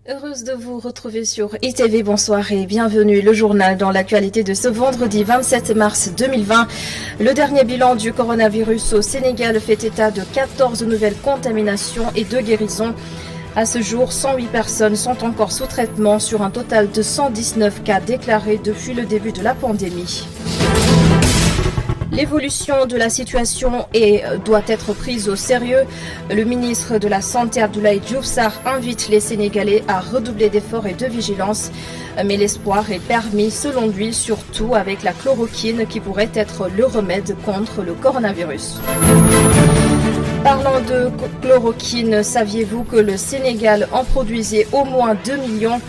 Heureuse de vous retrouver sur ITV. Bonsoir et bienvenue. Le journal dans l'actualité de ce vendredi 27 mars 2020. Le dernier bilan du coronavirus au Sénégal fait état de 14 nouvelles contaminations et 2 guérisons. À ce jour, 108 personnes sont encore sous traitement sur un total de 119 cas déclarés depuis le début de la pandémie. L'évolution de la situation doit être prise au sérieux. Le ministre de la Santé, Abdoulaye Diouf Sarr, invite les Sénégalais à redoubler d'efforts et de vigilance. Mais l'espoir est permis, selon lui, surtout avec la chloroquine qui pourrait être le remède contre le coronavirus. Parlant de chloroquine, saviez-vous que le Sénégal en produisait au moins 2 millions ?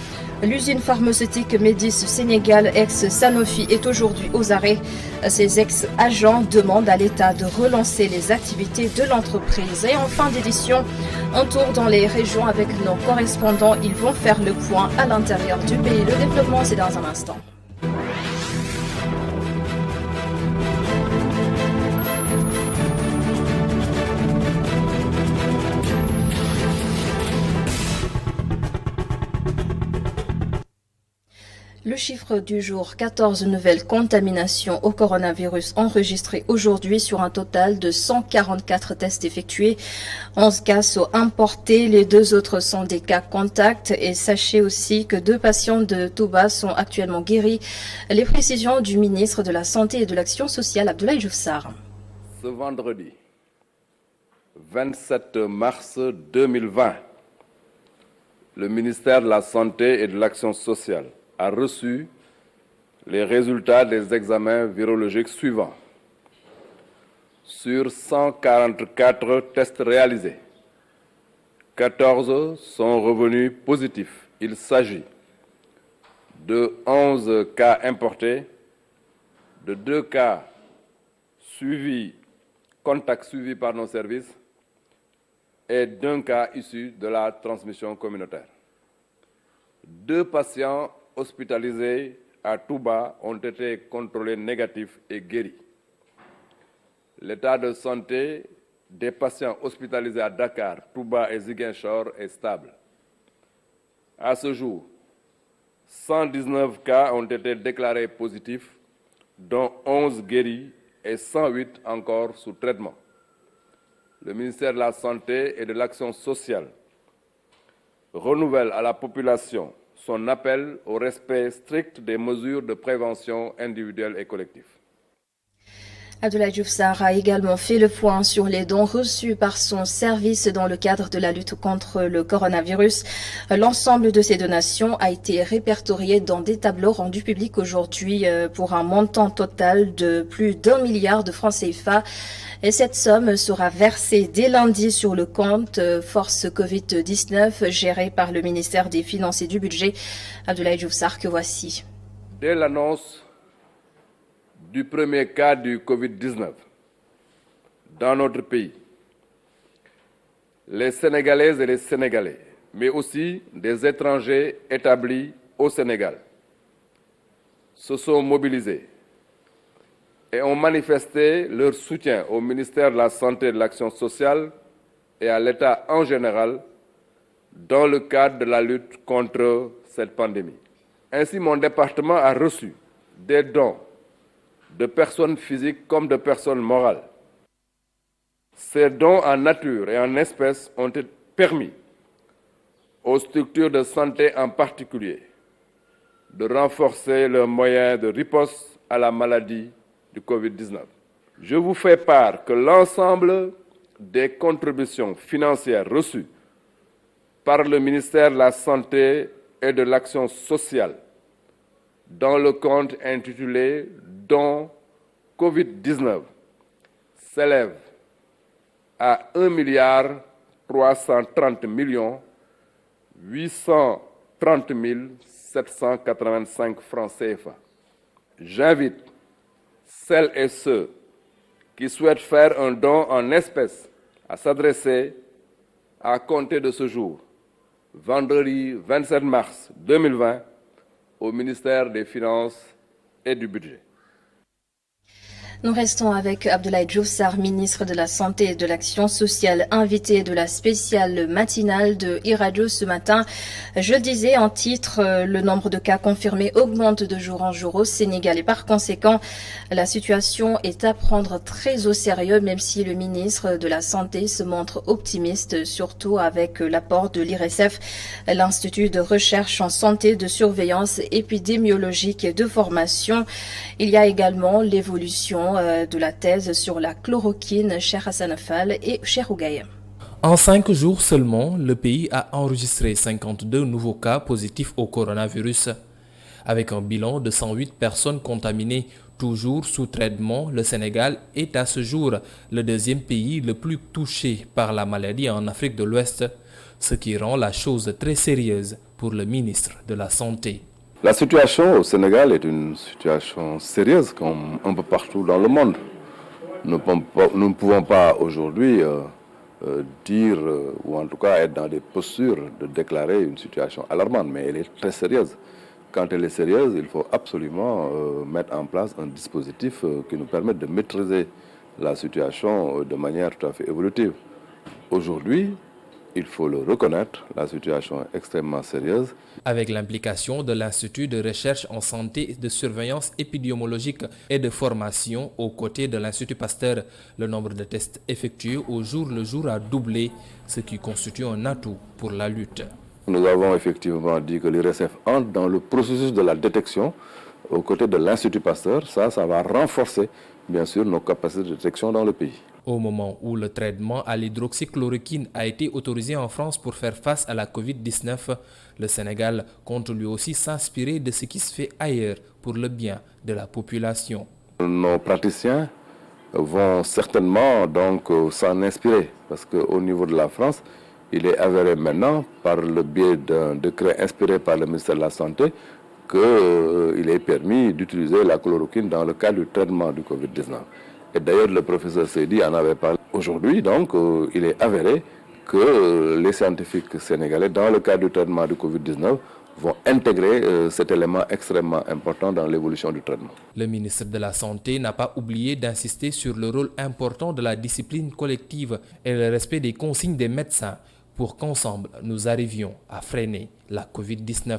L'usine pharmaceutique Médis Sénégal, ex-Sanofi, est aujourd'hui aux arrêts. Ses ex-agents demandent à l'État de relancer les activités de l'entreprise. Et en fin d'édition, un tour dans les régions avec nos correspondants. Ils vont faire le point à l'intérieur du pays. Le développement, c'est dans un instant. Le chiffre du jour, 14 nouvelles contaminations au coronavirus enregistrées aujourd'hui sur un total de 144 tests effectués. 11 cas sont importés, les 2 autres sont des cas contacts et sachez aussi que 2 patients de Touba sont actuellement guéris. Les précisions du ministre de la Santé et de l'Action sociale, Abdoulaye Diouf Sarr. Ce vendredi 27 mars 2020, le ministère de la Santé et de l'Action sociale a reçu les résultats des examens virologiques suivants. Sur 144 tests réalisés, 14 sont revenus positifs. Il s'agit de 11 cas importés, de 2 cas contacts suivis par nos services et d'1 cas issu de la transmission communautaire. 2 patients hospitalisés à Touba ont été contrôlés négatifs et guéris. L'état de santé des patients hospitalisés à Dakar, Touba et Ziguinchor est stable. À ce jour, 119 cas ont été déclarés positifs, dont 11 guéris et 108 encore sous traitement. Le ministère de la Santé et de l'Action sociale renouvelle à la population son appel au respect strict des mesures de prévention individuelle et collective. Abdoulaye Diouf Sarr a également fait le point sur les dons reçus par son service dans le cadre de la lutte contre le coronavirus. L'ensemble de ces donations a été répertorié dans des tableaux rendus publics aujourd'hui pour un montant total de plus d'1 milliard de francs CFA. Et cette somme sera versée dès lundi sur le compte Force Covid-19 géré par le ministère des Finances et du Budget. Abdoulaye Diouf Sarr, que voici. Dès l'annonce du premier cas du Covid-19 dans notre pays, les Sénégalaises et les Sénégalais, mais aussi des étrangers établis au Sénégal, se sont mobilisés et ont manifesté leur soutien au ministère de la Santé et de l'Action sociale et à l'État en général dans le cadre de la lutte contre cette pandémie. Ainsi, mon département a reçu des dons de personnes physiques comme de personnes morales. Ces dons en nature et en espèces ont permis aux structures de santé en particulier de renforcer leurs moyens de riposte à la maladie du Covid-19. Je vous fais part que l'ensemble des contributions financières reçues par le ministère de la Santé et de l'Action sociale dans le compte intitulé « Dons Covid-19 » s'élève à 1 330 830 785 francs CFA. J'invite celles et ceux qui souhaitent faire un don en espèces à s'adresser à compter de ce jour, vendredi 27 mars 2020, au ministère des Finances et du Budget. Nous restons avec Abdoulaye Diouf Sarr, ministre de la Santé et de l'Action sociale, invité de la spéciale matinale de e-Radio ce matin. Je le disais en titre, le nombre de cas confirmés augmente de jour en jour au Sénégal et par conséquent, la situation est à prendre très au sérieux, même si le ministre de la Santé se montre optimiste, surtout avec l'apport de l'IRSF, l'Institut de recherche en santé, de surveillance épidémiologique et de formation. Il y a également l'évolution de la thèse sur la chloroquine, Cheikh Hassan Fall et Cheikh Ougaye. En 5 jours seulement, le pays a enregistré 52 nouveaux cas positifs au coronavirus. Avec un bilan de 108 personnes contaminées, toujours sous traitement, le Sénégal est à ce jour le deuxième pays le plus touché par la maladie en Afrique de l'Ouest, ce qui rend la chose très sérieuse pour le ministre de la Santé. La situation au Sénégal est une situation sérieuse comme un peu partout dans le monde. Nous ne pouvons pas aujourd'hui dire, ou en tout cas être dans des postures de déclarer une situation alarmante, mais elle est très sérieuse. Quand elle est sérieuse, il faut absolument mettre en place un dispositif qui nous permette de maîtriser la situation de manière tout à fait évolutive. Aujourd'hui, il faut le reconnaître, la situation est extrêmement sérieuse. Avec l'implication de l'Institut de recherche en santé et de surveillance épidémiologique et de formation aux côtés de l'Institut Pasteur, le nombre de tests effectués au jour le jour a doublé, ce qui constitue un atout pour la lutte. Nous avons effectivement dit que l'IRSF entre dans le processus de la détection aux côtés de l'Institut Pasteur. Ça va renforcer, bien sûr, nos capacités de détection dans le pays. Au moment où le traitement à l'hydroxychloroquine a été autorisé en France pour faire face à la Covid-19, le Sénégal compte lui aussi s'inspirer de ce qui se fait ailleurs pour le bien de la population. Nos praticiens vont certainement donc s'en inspirer parce qu'au niveau de la France, il est avéré maintenant, par le biais d'un décret inspiré par le ministère de la Santé, qu'il est permis d'utiliser la chloroquine dans le cadre du traitement du Covid-19. Et d'ailleurs, le professeur Seydi en avait parlé. Aujourd'hui, donc, il est avéré que les scientifiques sénégalais, dans le cadre du traitement du Covid-19, vont intégrer cet élément extrêmement important dans l'évolution du traitement. Le ministre de la Santé n'a pas oublié d'insister sur le rôle important de la discipline collective et le respect des consignes des médecins pour qu'ensemble, nous arrivions à freiner la Covid-19.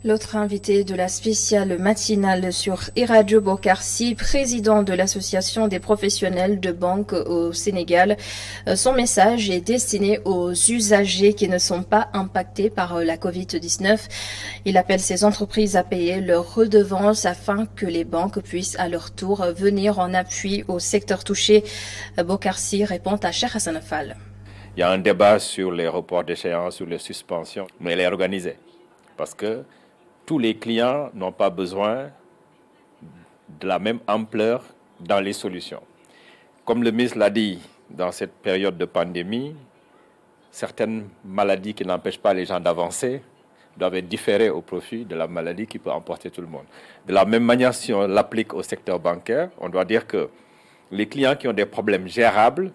L'autre invité de la spéciale matinale sur e-Radio, Bokar Sy, président de l'association des professionnels de banque au Sénégal. Son message est destiné aux usagers qui ne sont pas impactés par la Covid-19. Il appelle ces entreprises à payer leurs redevances afin que les banques puissent à leur tour venir en appui au secteur touché. Bokar Sy répond à Cheikh Hassan Fall. Il y a un débat sur les reports d'échéance, sur les suspensions, mais elle est organisée parce que tous les clients n'ont pas besoin de la même ampleur dans les solutions. Comme le ministre l'a dit, dans cette période de pandémie, certaines maladies qui n'empêchent pas les gens d'avancer doivent être différées au profit de la maladie qui peut emporter tout le monde. De la même manière, si on l'applique au secteur bancaire, on doit dire que les clients qui ont des problèmes gérables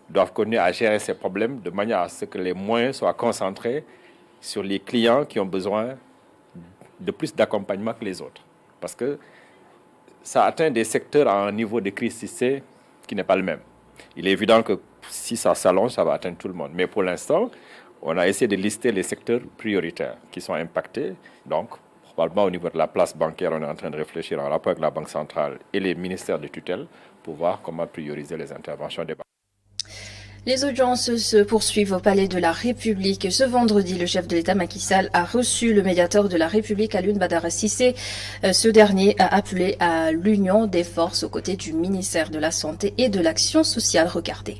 doivent continuer à gérer ces problèmes de manière à ce que les moyens soient concentrés sur les clients qui ont besoin de plus d'accompagnement que les autres. Parce que ça atteint des secteurs à un niveau de criticité qui n'est pas le même. Il est évident que si ça s'allonge, ça va atteindre tout le monde. Mais pour l'instant, on a essayé de lister les secteurs prioritaires qui sont impactés. Donc, probablement au niveau de la place bancaire, on est en train de réfléchir en rapport avec la Banque centrale et les ministères de tutelle pour voir comment prioriser les interventions des banques. Les audiences se poursuivent au Palais de la République. Ce vendredi, le chef de l'État Macky Sall a reçu le médiateur de la République, Alioune Badara Cissé. Ce dernier a appelé à l'union des forces aux côtés du ministère de la Santé et de l'Action sociale. Regardez.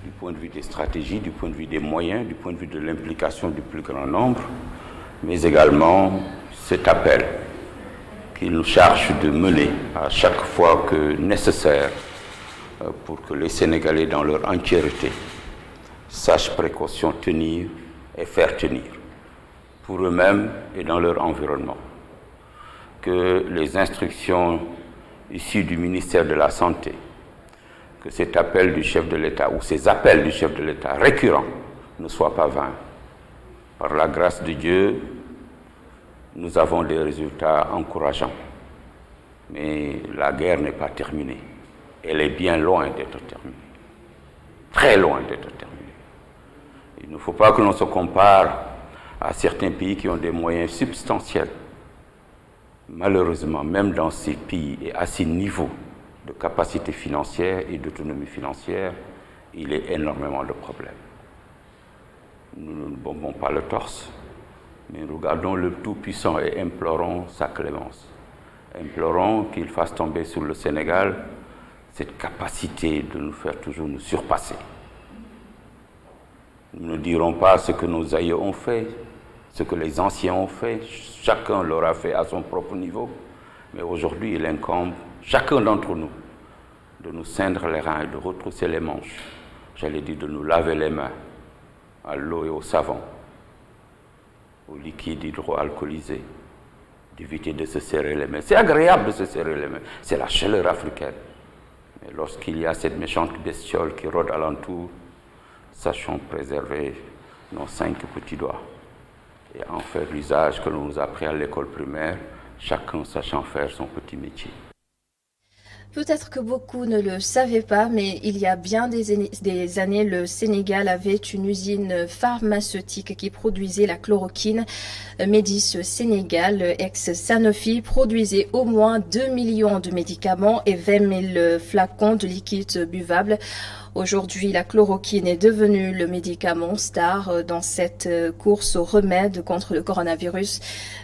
Du point de vue des stratégies, du point de vue des moyens, du point de vue de l'implication du plus grand nombre, mais également cet appel qu'il nous charge de mener à chaque fois que nécessaire pour que les Sénégalais dans leur entièreté sachent précaution tenir et faire tenir pour eux-mêmes et dans leur environnement. Que les instructions issues du ministère de la Santé, que cet appel du chef de l'État ou ces appels du chef de l'État récurrents ne soient pas vains. Par la grâce de Dieu, nous avons des résultats encourageants. Mais la guerre n'est pas terminée. Elle est bien loin d'être terminée. Très loin d'être terminée. Il ne faut pas que l'on se compare à certains pays qui ont des moyens substantiels. Malheureusement, même dans ces pays et à ces niveaux de capacité financière et d'autonomie financière, il y a énormément de problèmes. Nous ne bombons pas le torse, mais regardons le Tout-Puissant et implorons sa clémence. Implorons qu'il fasse tomber sur le Sénégal cette capacité de nous faire toujours nous surpasser. Nous ne dirons pas ce que nos aïeux ont fait, ce que les anciens ont fait. Chacun l'aura fait à son propre niveau. Mais aujourd'hui, il incombe chacun d'entre nous de nous ceindre les reins et de retrousser les manches. J'allais dire de nous laver les mains à l'eau et au savon, au liquide hydroalcoolisé, d'éviter de se serrer les mains. C'est agréable de se serrer les mains, c'est la chaleur africaine. Mais lorsqu'il y a cette méchante bestiole qui rôde alentour, sachons préserver nos 5 petits doigts et en faire l'usage que l'on nous a appris à l'école primaire, chacun sachant faire son petit métier. Peut-être que beaucoup ne le savaient pas, mais il y a bien des années, le Sénégal avait une usine pharmaceutique qui produisait la chloroquine. Médis Sénégal, ex-Sanofi, produisait au moins 2 millions de médicaments et 20 000 flacons de liquide buvable. Aujourd'hui, la chloroquine est devenue le médicament star dans cette course au remède contre le coronavirus.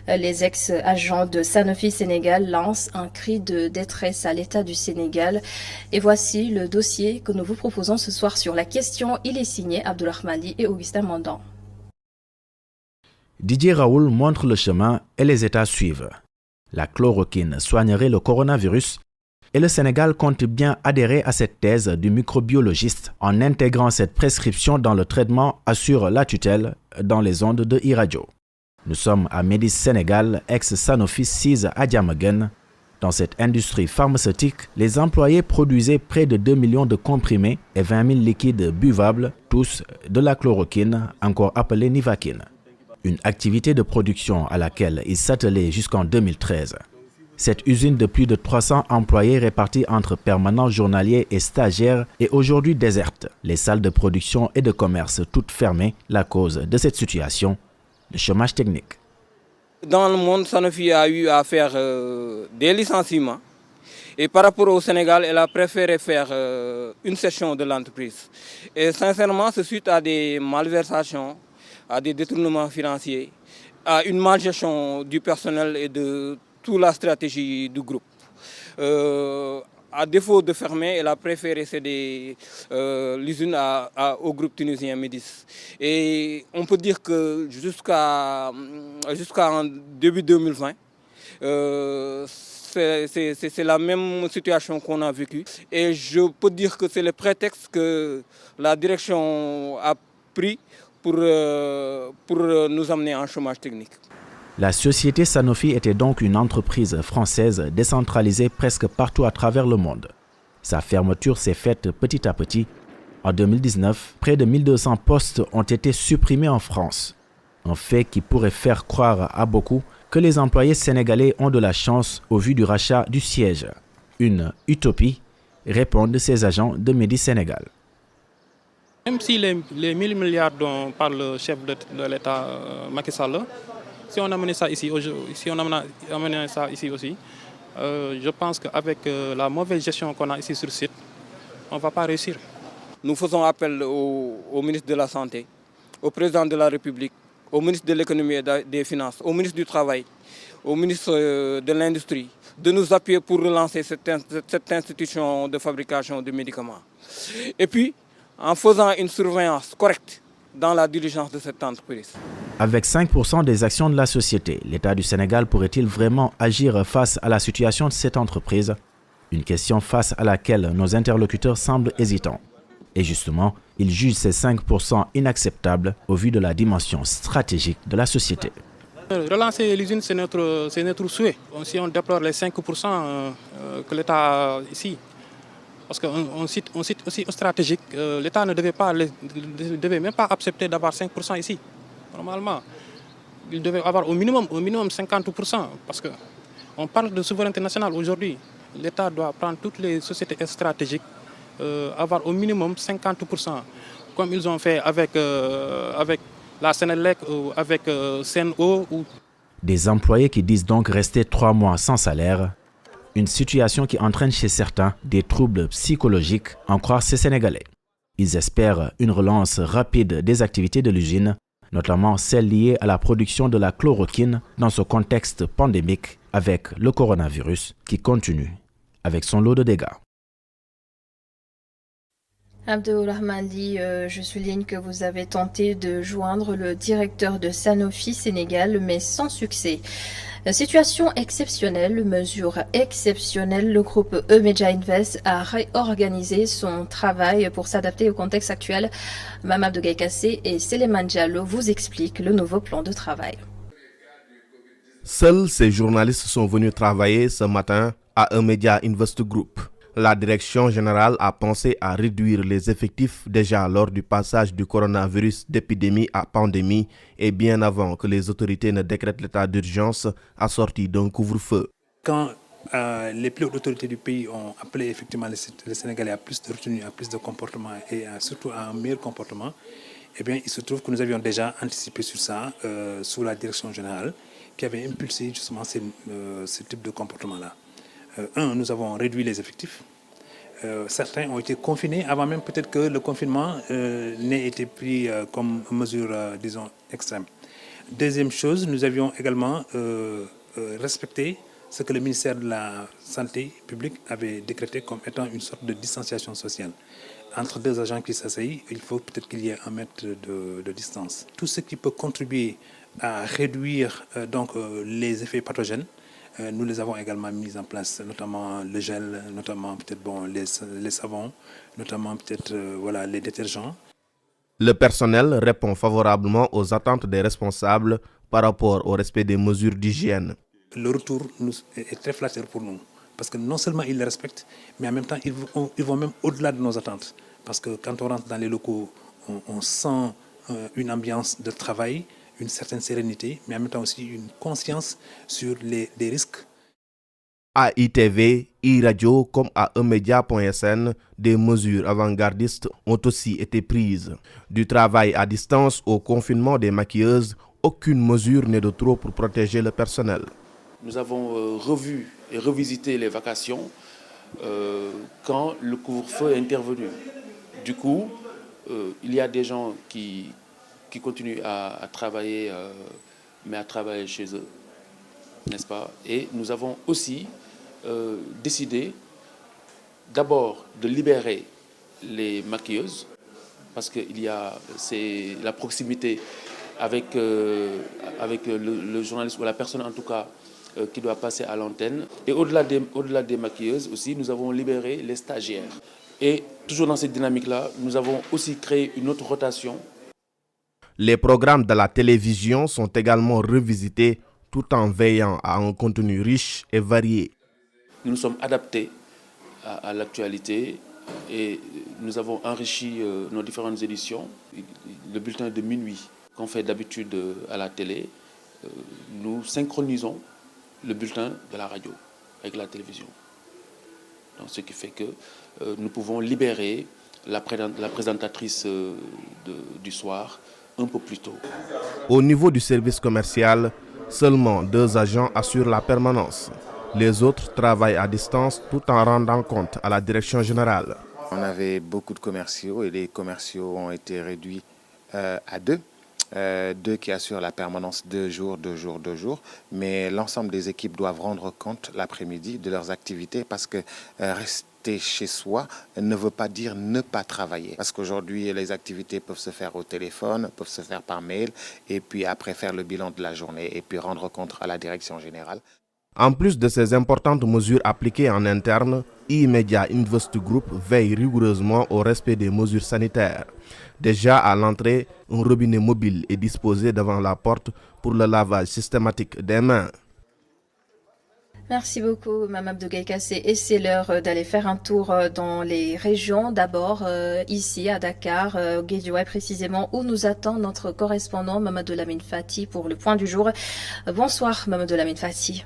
Les ex-agents de Sanofi Sénégal lancent un cri de détresse à l'État du Sénégal. Et voici le dossier que nous vous proposons ce soir sur la question. Il est signé Abdoulrahmani et Augustin Mandan. Didier Raoult montre le chemin et les États suivent. La chloroquine soignerait le coronavirus. Et le Sénégal compte bien adhérer à cette thèse du microbiologiste en intégrant cette prescription dans le traitement assure la tutelle dans les ondes de e-radio. Nous sommes à Médis Sénégal, ex-Sanofi 6 à Diamaguène. Dans cette industrie pharmaceutique, les employés produisaient près de 2 millions de comprimés et 20 000 liquides buvables, tous de la chloroquine, encore appelée Nivaquine. Une activité de production à laquelle ils s'attelaient jusqu'en 2013. Cette usine de plus de 300 employés répartis entre permanents journaliers et stagiaires est aujourd'hui déserte. Les salles de production et de commerce toutes fermées. La cause de cette situation, le chômage technique. Dans le monde, Sanofi a eu à faire des licenciements. Et par rapport au Sénégal, elle a préféré faire une session de l'entreprise. Et sincèrement, c'est suite à des malversations, à des détournements financiers, à une malgestion du personnel et de toute la stratégie du groupe. À défaut de fermer, elle a préféré céder l'usine au groupe tunisien Médis. Et on peut dire que jusqu'en début 2020, c'est la même situation qu'on a vécue. Et je peux dire que c'est le prétexte que la direction a pris pour nous amener en chômage technique. La société Sanofi était donc une entreprise française décentralisée presque partout à travers le monde. Sa fermeture s'est faite petit à petit. En 2019, près de 1200 postes ont été supprimés en France. Un fait qui pourrait faire croire à beaucoup que les employés sénégalais ont de la chance au vu du rachat du siège. Une utopie, répondent ces agents de Médis Sénégal. Même si les 1000 milliards dont parle le chef de l'État Macky Sall, si on amène ça ici, aussi, je pense qu'avec la mauvaise gestion qu'on a ici sur site, on ne va pas réussir. Nous faisons appel au ministre de la Santé, au président de la République, au ministre de l'Économie et des Finances, au ministre du Travail, au ministre de l'Industrie, de nous appuyer pour relancer cette institution de fabrication de médicaments. Et puis, en faisant une surveillance correcte dans la diligence de cette entreprise. Avec 5% des actions de la société, l'État du Sénégal pourrait-il vraiment agir face à la situation de cette entreprise? Une question face à laquelle nos interlocuteurs semblent hésitants. Et justement, ils jugent ces 5% inacceptables au vu de la dimension stratégique de la société. Relancer l'usine, c'est notre souhait. Si on déplore les 5% que l'État a ici, parce qu'on cite aussi stratégique, l'État ne devait même pas accepter d'avoir 5% ici. Normalement, il devait avoir au minimum 50%, parce qu'on On parle de souveraineté nationale aujourd'hui. L'État doit prendre toutes les sociétés stratégiques, avoir au minimum 50%, comme ils ont fait avec la Sénélec ou avec Sen'Eau. Des employés qui disent donc rester 3 mois sans salaire, une situation qui entraîne chez certains des troubles psychologiques, en croire ces Sénégalais. Ils espèrent une relance rapide des activités de l'usine, notamment celles liées à la production de la chloroquine dans ce contexte pandémique avec le coronavirus qui continue avec son lot de dégâts. Abdelrahmani, je souligne que vous avez tenté de joindre le directeur de Sanofi Sénégal, mais sans succès. Situation exceptionnelle, mesure exceptionnelle, le groupe E-Media Invest a réorganisé son travail pour s'adapter au contexte actuel. Mamadou Gaïkassé et Séléman Diallo vous expliquent le nouveau plan de travail. Seuls ces journalistes sont venus travailler ce matin à E-Media Invest Group. La direction générale a pensé à réduire les effectifs déjà lors du passage du coronavirus d'épidémie à pandémie et bien avant que les autorités ne décrètent l'état d'urgence assorti d'un couvre-feu. Quand les plus hautes autorités du pays ont appelé effectivement les Sénégalais à plus de retenue, à plus de comportement et surtout à un meilleur comportement, eh bien, il se trouve que nous avions déjà anticipé sur ça sous la direction générale qui avait impulsé justement ce type de comportement-là. Nous avons réduit les effectifs. Certains ont été confinés avant même peut-être que le confinement n'ait été pris comme mesure, disons, extrême. Deuxième chose, nous avions également respecté ce que le ministère de la Santé publique avait décrété comme étant une sorte de distanciation sociale. Entre deux agents qui s'asseyent, il faut peut-être qu'il y ait 1 mètre de distance. Tout ce qui peut contribuer à réduire donc, les effets pathogènes, nous les avons également mis en place, notamment le gel, notamment peut-être les savons, notamment peut-être voilà, les détergents. Le personnel répond favorablement aux attentes des responsables par rapport au respect des mesures d'hygiène. Le retour est très flatteur pour nous, parce que non seulement ils les respectent, mais en même temps ils vont même au-delà de nos attentes. Parce que quand on rentre dans les locaux, on sent une ambiance de travail, une certaine sérénité, mais en même temps aussi une conscience sur les risques. À ITV, iRadio comme à emedia.sn, des mesures avant-gardistes ont aussi été prises. Du travail à distance au confinement des maquilleuses, aucune mesure n'est de trop pour protéger le personnel. Nous avons revu et revisité les vacations quand le couvre-feu est intervenu. Du coup, il y a des gens qui continuent à travailler, mais à travailler chez eux, n'est-ce pas? Et nous avons aussi décidé d'abord de libérer les maquilleuses, parce que c'est la proximité avec le journaliste ou la personne en tout cas qui doit passer à l'antenne. Et au-delà des maquilleuses aussi, nous avons libéré les stagiaires. Et toujours dans cette dynamique-là, nous avons aussi créé une autre rotation. Les programmes de la télévision sont également revisités tout en veillant à un contenu riche et varié. Nous nous sommes adaptés à l'actualité et nous avons enrichi nos différentes éditions. Le bulletin de minuit qu'on fait d'habitude à la télé, nous synchronisons le bulletin de la radio avec la télévision. Donc, ce qui fait que nous pouvons libérer la présentatrice du soir un peu plus tôt. Au niveau du service commercial, seulement 2 agents assurent la permanence. Les autres travaillent à distance tout en rendant compte à la direction générale. On avait beaucoup de commerciaux et les commerciaux ont été réduits à 2. 2 qui assurent la permanence 2 jours. Mais l'ensemble des équipes doivent rendre compte l'après-midi de leurs activités parce que rester chez soi ne veut pas dire ne pas travailler. Parce qu'aujourd'hui, les activités peuvent se faire au téléphone, peuvent se faire par mail et puis après faire le bilan de la journée et puis rendre compte à la direction générale. En plus de ces importantes mesures appliquées en interne, E-Media Invest Group veille rigoureusement au respect des mesures sanitaires. Déjà à l'entrée, un robinet mobile est disposé devant la porte pour le lavage systématique des mains. Merci beaucoup, Mamadou Gaïkassé. Et c'est l'heure d'aller faire un tour dans les régions. D'abord, ici à Dakar, Guédiawaye précisément, où nous attend notre correspondant Mamadou Lamine Fati pour le point du jour. Bonsoir, Mamadou Lamine Fati.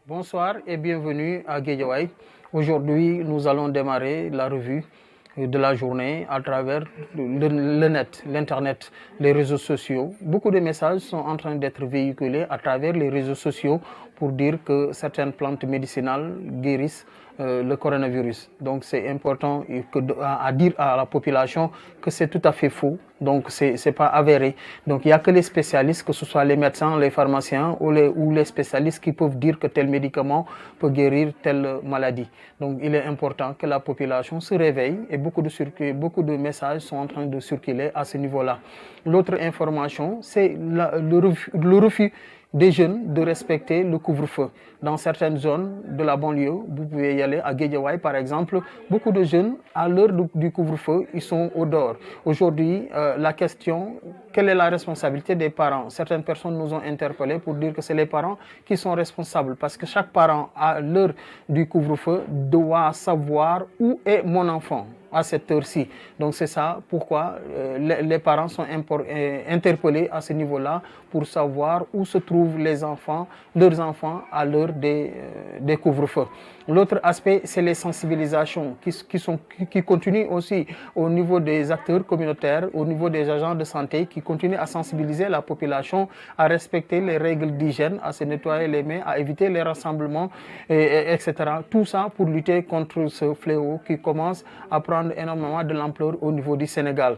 Bonsoir et bienvenue à Guédiawaye. Aujourd'hui, nous allons démarrer la revue de la journée à travers le net, l'internet, les réseaux sociaux. Beaucoup de messages sont en train d'être véhiculés à travers les réseaux sociaux pour dire que certaines plantes médicinales guérissent le coronavirus. Donc c'est important à dire à la population que c'est tout à fait faux. Donc c'est pas avéré. Donc il n'y a que les spécialistes, que ce soit les médecins, les pharmaciens ou les spécialistes qui peuvent dire que tel médicament peut guérir telle maladie. Donc il est important que la population se réveille et beaucoup de messages sont en train de circuler à ce niveau-là. L'autre information, c'est le refus des jeunes de respecter le couvre-feu. Dans certaines zones de la banlieue, vous pouvez y aller à Guédiawaye par exemple, beaucoup de jeunes, à l'heure du couvre-feu, ils sont au dehors. Aujourd'hui, la question, quelle est la responsabilité des parents? Certaines personnes nous ont interpellés pour dire que c'est les parents qui sont responsables parce que chaque parent, à l'heure du couvre-feu, doit savoir où est mon enfant à cette heure-ci. Donc c'est ça pourquoi les parents sont interpellés à ce niveau-là pour savoir où se trouvent leurs enfants à l'heure des couvre-feux. L'autre aspect, c'est les sensibilisations qui continuent aussi au niveau des acteurs communautaires, au niveau des agents de santé, qui continuent à sensibiliser la population à respecter les règles d'hygiène, à se nettoyer les mains, à éviter les rassemblements, etc. Tout ça pour lutter contre ce fléau qui commence à prendre énormément de l'ampleur au niveau du Sénégal.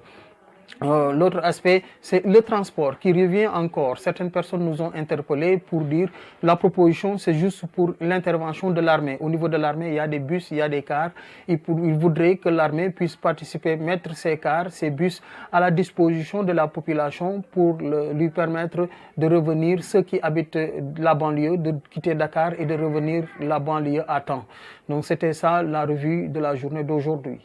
L'autre aspect, c'est le transport qui revient encore. Certaines personnes nous ont interpellés pour dire la proposition, c'est juste pour l'intervention de l'armée. Au niveau de l'armée, il y a des bus, il y a des cars. Ils voudraient que l'armée puisse participer, mettre ces cars, ces bus à la disposition de la population pour lui permettre de revenir, ceux qui habitent la banlieue, de quitter Dakar et de revenir la banlieue à temps. Donc c'était ça la revue de la journée d'aujourd'hui.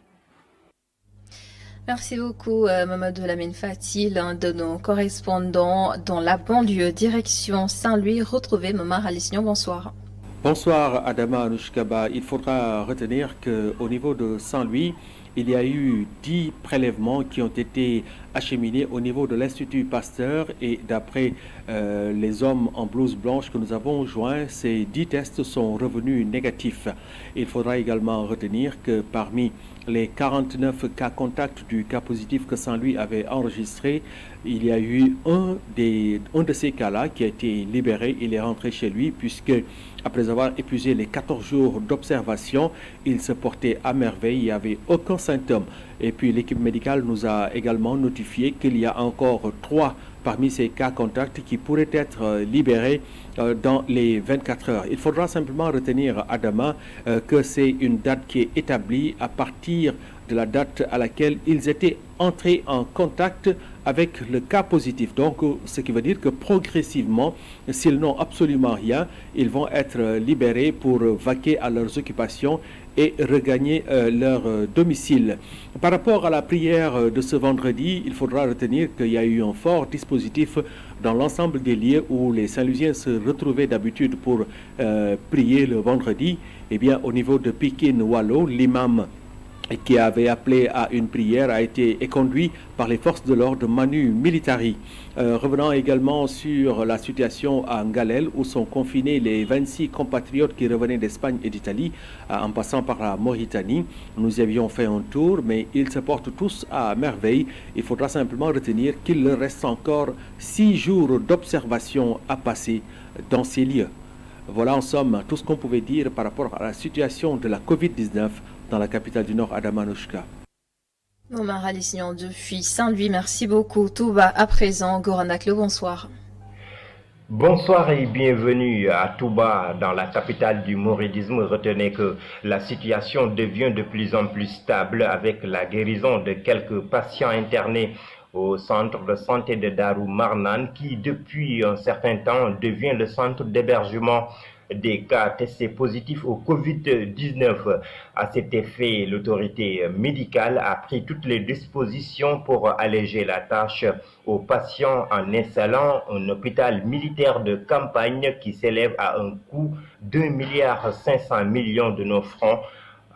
Merci beaucoup Mamadou Lamine Fati, l'un de nos correspondants dans la banlieue, direction Saint-Louis. Retrouvez Momar Alissignon, bonsoir. Bonsoir Adama Anouchkaba. Il faudra retenir qu'au niveau de Saint-Louis, il y a eu 10 prélèvements qui ont été acheminés au niveau de l'Institut Pasteur et d'après les hommes en blouse blanche que nous avons joints, ces 10 tests sont revenus négatifs. Il faudra également retenir que parmi les 49 cas contacts du cas positif que Saint-Louis avait enregistré, il y a eu un de ces cas-là qui a été libéré. Il est rentré chez lui puisque, après avoir épuisé les 14 jours d'observation, il se portait à merveille, il n'y avait aucun symptôme. Et puis l'équipe médicale nous a également notifié qu'il y a encore 3 parmi ces cas contacts qui pourraient être libérés dans les 24 heures. Il faudra simplement retenir, Adama, que c'est une date qui est établie à partir de la date à laquelle ils étaient entrés en contact avec le cas positif. Donc, ce qui veut dire que progressivement, s'ils n'ont absolument rien, ils vont être libérés pour vaquer à leurs occupations et regagner leur domicile. Par rapport à la prière de ce vendredi, il faudra retenir qu'il y a eu un fort dispositif dans l'ensemble des lieux où les Saint-Louisiens se retrouvaient d'habitude pour prier le vendredi. Eh bien, au niveau de Pikine-Wallo, l'imam qui avait appelé à une prière a été conduit par les forces de l'ordre Manu Militari. Revenant également sur la situation à Ngalel où sont confinés les 26 compatriotes qui revenaient d'Espagne et d'Italie en passant par la Mauritanie. Nous y avions fait un tour, mais ils se portent tous à merveille. Il faudra simplement retenir qu'il leur reste encore 6 jours d'observation à passer dans ces lieux. Voilà en somme tout ce qu'on pouvait dire par rapport à la situation de la Covid-19 dans la capitale du Nord, Adamanouchka. Momar Alissignon depuis Saint-Louis, merci beaucoup. Touba à présent, Goranaklo, bonsoir. Bonsoir et bienvenue à Touba, dans la capitale du mouridisme. Retenez que la situation devient de plus en plus stable avec la guérison de quelques patients internés au centre de santé de Darou Marnan qui depuis un certain temps devient le centre d'hébergement des cas testés positifs au Covid-19. À cet effet, l'autorité médicale a pris toutes les dispositions pour alléger la tâche aux patients en installant un hôpital militaire de campagne qui s'élève à un coût de 2,5 milliards de nos francs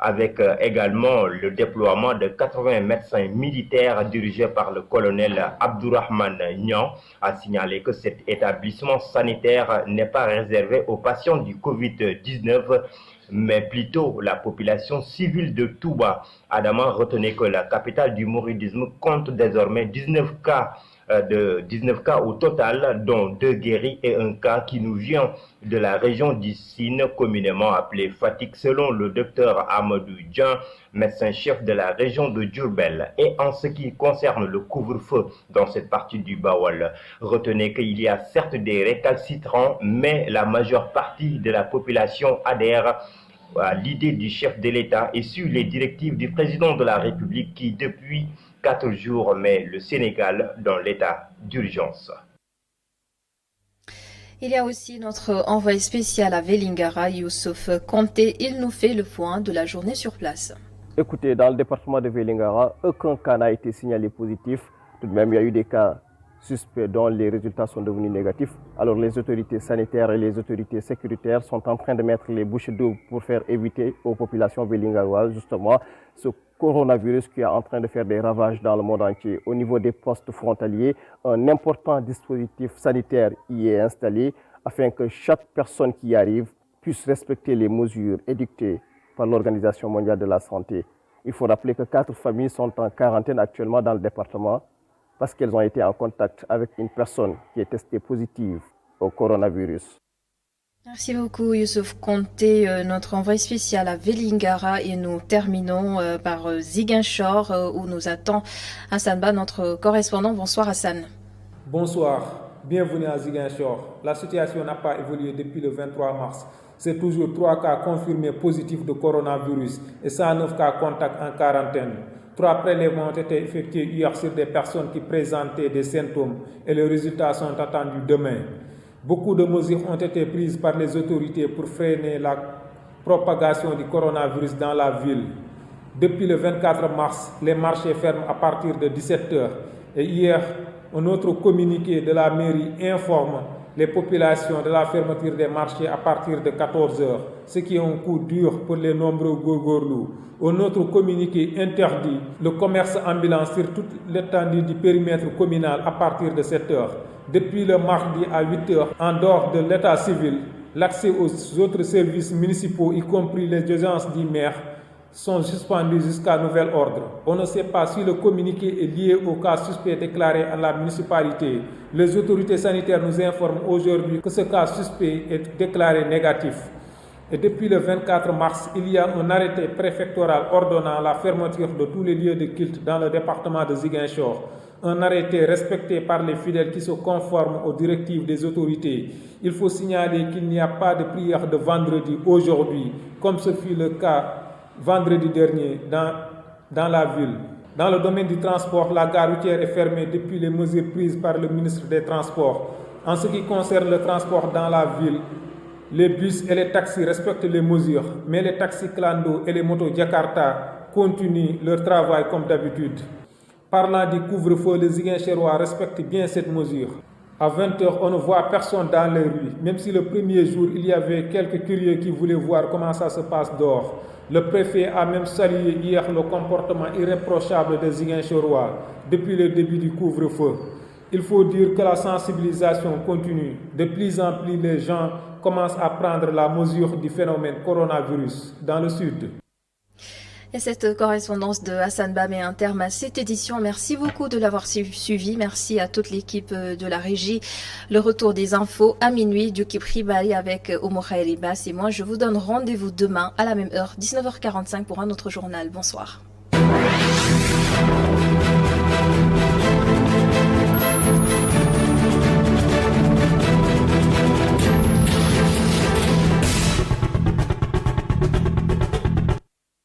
avec également le déploiement de 80 médecins militaires dirigés par le colonel Abdourahmane Niang, a signalé que cet établissement sanitaire n'est pas réservé aux patients du Covid-19, mais plutôt la population civile de Touba. Adama, retenez que la capitale du mouridisme compte désormais 19 cas au total, dont 2 guéris et un cas qui nous vient de la région du Sine, communément appelée Fatick, selon le docteur Amadou Dian, médecin-chef de la région de Diourbel. Et en ce qui concerne le couvre-feu dans cette partie du Bawol, retenez qu'il y a certes des récalcitrants, mais la majeure partie de la population adhère à l'idée du chef de l'État et suit les directives du président de la République qui, depuis 4 jours, met le Sénégal dans l'état d'urgence. Il y a aussi notre envoyé spécial à Vélingara, Youssouf Konté. Il nous fait le point de la journée sur place. Écoutez, dans le département de Vélingara, aucun cas n'a été signalé positif. Tout de même, il y a eu des cas suspects dont les résultats sont devenus négatifs. Alors les autorités sanitaires et les autorités sécuritaires sont en train de mettre les bouchées doubles pour faire éviter aux populations vélingaroises justement ce coronavirus qui est en train de faire des ravages dans le monde entier. Au niveau des postes frontaliers, un important dispositif sanitaire y est installé afin que chaque personne qui y arrive puisse respecter les mesures édictées par l'Organisation mondiale de la santé. Il faut rappeler que 4 familles sont en quarantaine actuellement dans le département parce qu'elles ont été en contact avec une personne qui est testée positive au coronavirus. Merci beaucoup Youssouf Konté, notre envoyé spécial à Vélingara, et nous terminons par Ziguinchor où nous attend Hassan Ba, notre correspondant. Bonsoir Hassan. Bonsoir, bienvenue à Ziguinchor. La situation n'a pas évolué depuis le 23 mars. C'est toujours 3 cas confirmés positifs de coronavirus et 109 cas contacts en quarantaine. 3 prélèvements ont été effectués hier sur des personnes qui présentaient des symptômes et les résultats sont attendus demain. Beaucoup de mesures ont été prises par les autorités pour freiner la propagation du coronavirus dans la ville. Depuis le 24 mars, les marchés ferment à partir de 17h. Et hier, un autre communiqué de la mairie informe les populations de la fermeture des marchés à partir de 14h, ce qui est un coup dur pour les nombreux Gogorlou. Un autre communiqué interdit le commerce ambulant sur toute l'étendue du périmètre communal à partir de 7h. Depuis le mardi à 8h, en dehors de l'état civil, l'accès aux autres services municipaux, y compris les urgences du maire, sont suspendus jusqu'à nouvel ordre. On ne sait pas si le communiqué est lié au cas suspect déclaré à la municipalité. Les autorités sanitaires nous informent aujourd'hui que ce cas suspect est déclaré négatif. Et depuis le 24 mars, il y a un arrêté préfectoral ordonnant la fermeture de tous les lieux de culte dans le département de Ziguinchor. Un arrêté respecté par les fidèles qui se conforment aux directives des autorités. Il faut signaler qu'il n'y a pas de prière de vendredi aujourd'hui, comme ce fut le cas vendredi dernier dans la ville. Dans le domaine du transport, la gare routière est fermée depuis les mesures prises par le ministre des Transports. En ce qui concerne le transport dans la ville, les bus et les taxis respectent les mesures, mais les taxis clando et les motos Jakarta continuent leur travail comme d'habitude. Parlant du couvre-feu, les Ziguinchorois respectent bien cette mesure. À 20h, on ne voit personne dans les rues, même si le premier jour, il y avait quelques curieux qui voulaient voir comment ça se passe dehors. Le préfet a même salué hier le comportement irréprochable des Ziguinchorois depuis le début du couvre-feu. Il faut dire que la sensibilisation continue. De plus en plus, les gens commencent à prendre la mesure du phénomène coronavirus dans le sud. Et cette correspondance de Hassan Ba met un terme à cette édition. Merci beaucoup de l'avoir suivi. Merci à toute l'équipe de la régie. Le retour des infos à minuit du Kip Ribali avec Omo Khairi Bass. Et moi, je vous donne rendez-vous demain à la même heure, 19h45 pour un autre journal. Bonsoir.